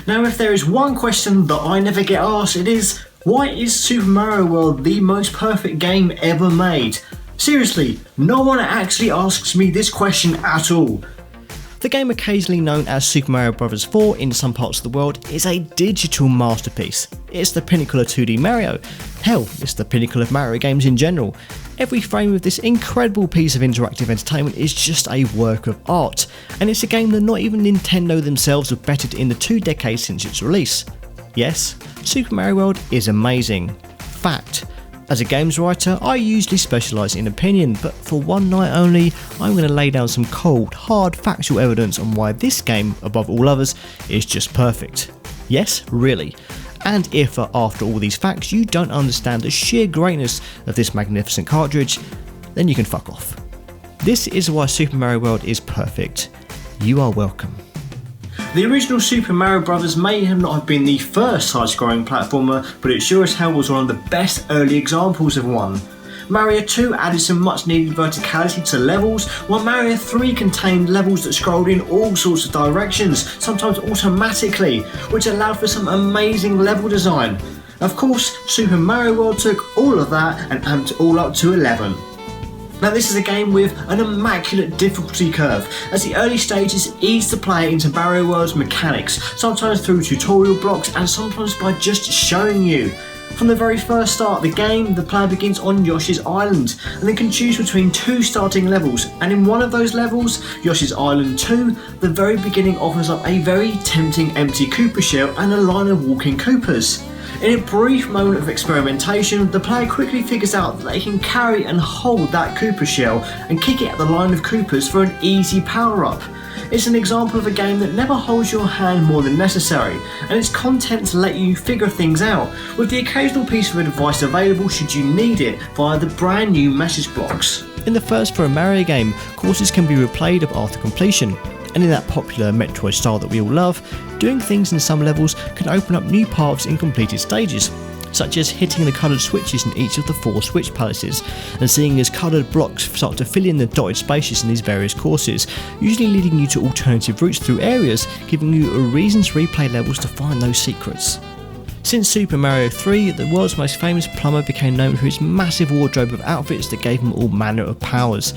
Now, if there is one question that I never get asked, it is, why is Super Mario World the most perfect game ever made? Seriously, no one actually asks me this question at all. The game, occasionally known as Super Mario Bros. 4 in some parts of the world, is a digital masterpiece. It's the pinnacle of 2D Mario. Hell, it's the pinnacle of Mario games in general. Every frame of this incredible piece of interactive entertainment is just a work of art, and it's a game that not even Nintendo themselves have bettered in the 2 decades since its release. Yes, Super Mario World is amazing. Fact. As a games writer, I usually specialise in opinion, but for one night only, I'm going to lay down some cold, hard, factual evidence on why this game, above all others, is just perfect. Yes, really. And if after all these facts you don't understand the sheer greatness of this magnificent cartridge, then you can fuck off. This is why Super Mario World is perfect. You are welcome. The original Super Mario Bros. May not have been the first side-scrolling platformer, but it sure as hell was one of the best early examples of one. Mario 2 added some much needed verticality to levels, while Mario 3 contained levels that scrolled in all sorts of directions, sometimes automatically, which allowed for some amazing level design. Of course, Super Mario World took all of that and amped it all up to 11. Now, this is a game with an immaculate difficulty curve, as the early stages ease the player into Mario World's mechanics, sometimes through tutorial blocks and sometimes by just showing you. From the very first start of the game, the player begins on Yoshi's Island and then can choose between 2 starting levels, and in one of those levels, Yoshi's Island 2, the very beginning offers up a very tempting empty Koopa shell and a line of walking Koopas. In a brief moment of experimentation, the player quickly figures out that they can carry and hold that Koopa shell and kick it at the line of Koopas for an easy power-up. It's an example of a game that never holds your hand more than necessary, and its content to let you figure things out, with the occasional piece of advice available should you need it via the brand new message blocks. In the first for a Mario game, courses can be replayed after completion, and in that popular Metroid style that we all love, doing things in some levels can open up new paths in completed stages, such as hitting the coloured switches in each of the 4 switch palaces, and seeing as coloured blocks start to fill in the dotted spaces in these various courses, usually leading you to alternative routes through areas, giving you a reason to replay levels to find those secrets. Since Super Mario 3, the world's most famous plumber became known for his massive wardrobe of outfits that gave him all manner of powers.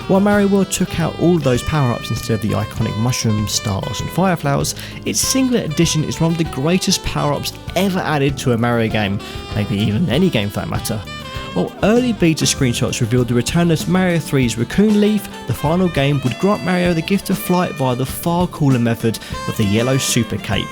While Mario World took out all of those power-ups instead of the iconic mushrooms, stars and fire flowers, its singlet edition is one of the greatest power-ups ever added to a Mario game, maybe even any game for that matter. While early beta screenshots revealed the return of Mario 3's Raccoon Leaf, the final game would grant Mario the gift of flight via the far cooler method of the yellow Super Cape.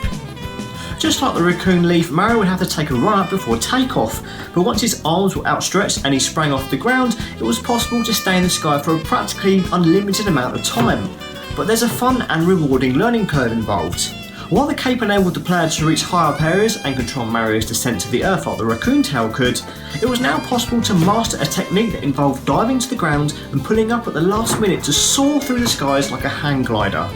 Just like the Raccoon Leaf, Mario would have to take a run up before takeoff, but once his arms were outstretched and he sprang off the ground, it was possible to stay in the sky for a practically unlimited amount of time. But there's a fun and rewarding learning curve involved. While the cape enabled the player to reach higher up areas and control Mario's descent to the earth like the raccoon tail could, it was now possible to master a technique that involved diving to the ground and pulling up at the last minute to soar through the skies like a hang glider.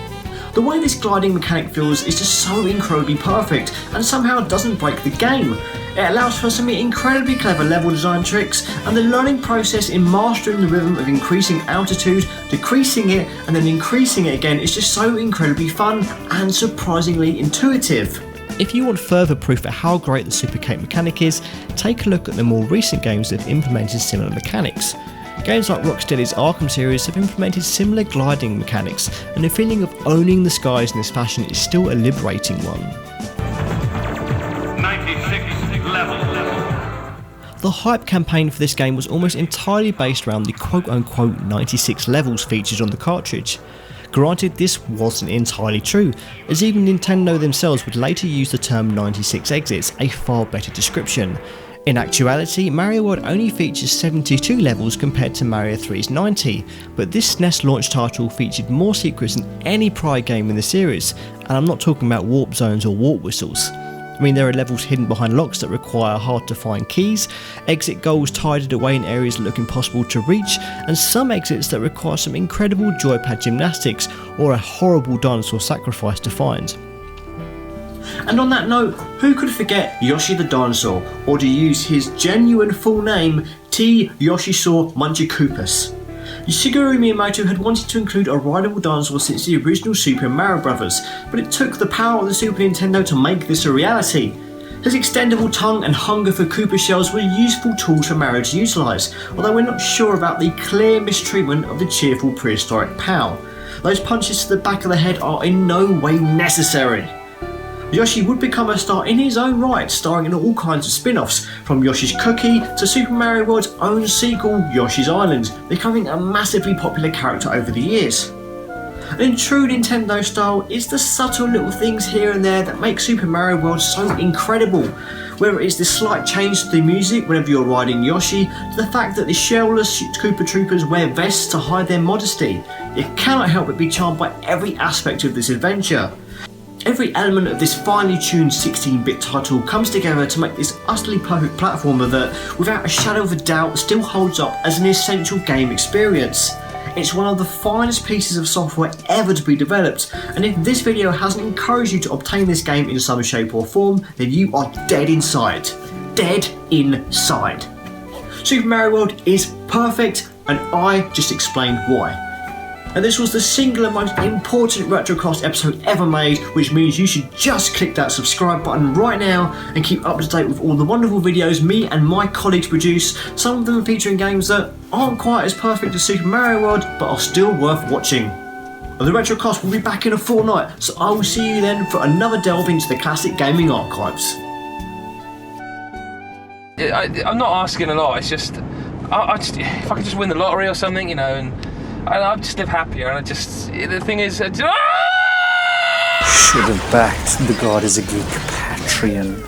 The way this gliding mechanic feels is just so incredibly perfect and somehow doesn't break the game. It allows for some incredibly clever level design tricks, and the learning process in mastering the rhythm of increasing altitude, decreasing it and then increasing it again is just so incredibly fun and surprisingly intuitive. If you want further proof of how great the Super Cape mechanic is, take a look at the more recent games that have implemented similar mechanics. Games like Rocksteady's Arkham series have implemented similar gliding mechanics, and the feeling of owning the skies in this fashion is still a liberating one. 96 level. The hype campaign for this game was almost entirely based around the quote-unquote 96 levels featured on the cartridge. Granted, this wasn't entirely true, as even Nintendo themselves would later use the term 96 exits, a far better description. In actuality, Mario World only features 72 levels compared to Mario 3's 90, but this SNES launch title featured more secrets than any prior game in the series, and I'm not talking about warp zones or warp whistles. I mean, there are levels hidden behind locks that require hard to find keys, exit goals tidied away in areas that look impossible to reach, and some exits that require some incredible joypad gymnastics or a horrible dinosaur sacrifice to find. And on that note, who could forget Yoshi the Dinosaur, or to use his genuine full name, T. Yoshisaur Munchakoopas? Shigeru Miyamoto had wanted to include a rideable dinosaur since the original Super Mario Bros., but it took the power of the Super Nintendo to make this a reality. His extendable tongue and hunger for Koopa shells were useful tools for Mario to utilise, although we're not sure about the clear mistreatment of the cheerful prehistoric pal. Those punches to the back of the head are in no way necessary. Yoshi would become a star in his own right, starring in all kinds of spin-offs, from Yoshi's Cookie to Super Mario World's own sequel, Yoshi's Island, becoming a massively popular character over the years. And in true Nintendo style, it's the subtle little things here and there that make Super Mario World so incredible. Whether it's the slight change to the music whenever you're riding Yoshi, to the fact that the shellless Koopa Troopers wear vests to hide their modesty, you cannot help but be charmed by every aspect of this adventure. Every element of this finely tuned 16-bit title comes together to make this utterly perfect platformer that, without a shadow of a doubt, still holds up as an essential game experience. It's one of the finest pieces of software ever to be developed, and if this video hasn't encouraged you to obtain this game in some shape or form, then you are dead inside. Dead inside. Super Mario World is perfect, and I just explained why. And this was the singular most important Retrocast episode ever made, which means you should just click that subscribe button right now and keep up to date with all the wonderful videos me and my colleagues produce, some of them featuring games that aren't quite as perfect as Super Mario World, but are still worth watching. The Retrocast will be back in a fortnight, so I will see you then for another delve into the classic gaming archives. I'm not asking a lot, it's just, I just, if I could just win the lottery or something, you know, and I'd just live happier, and the thing is, Should have backed the God is a Geek Patreon.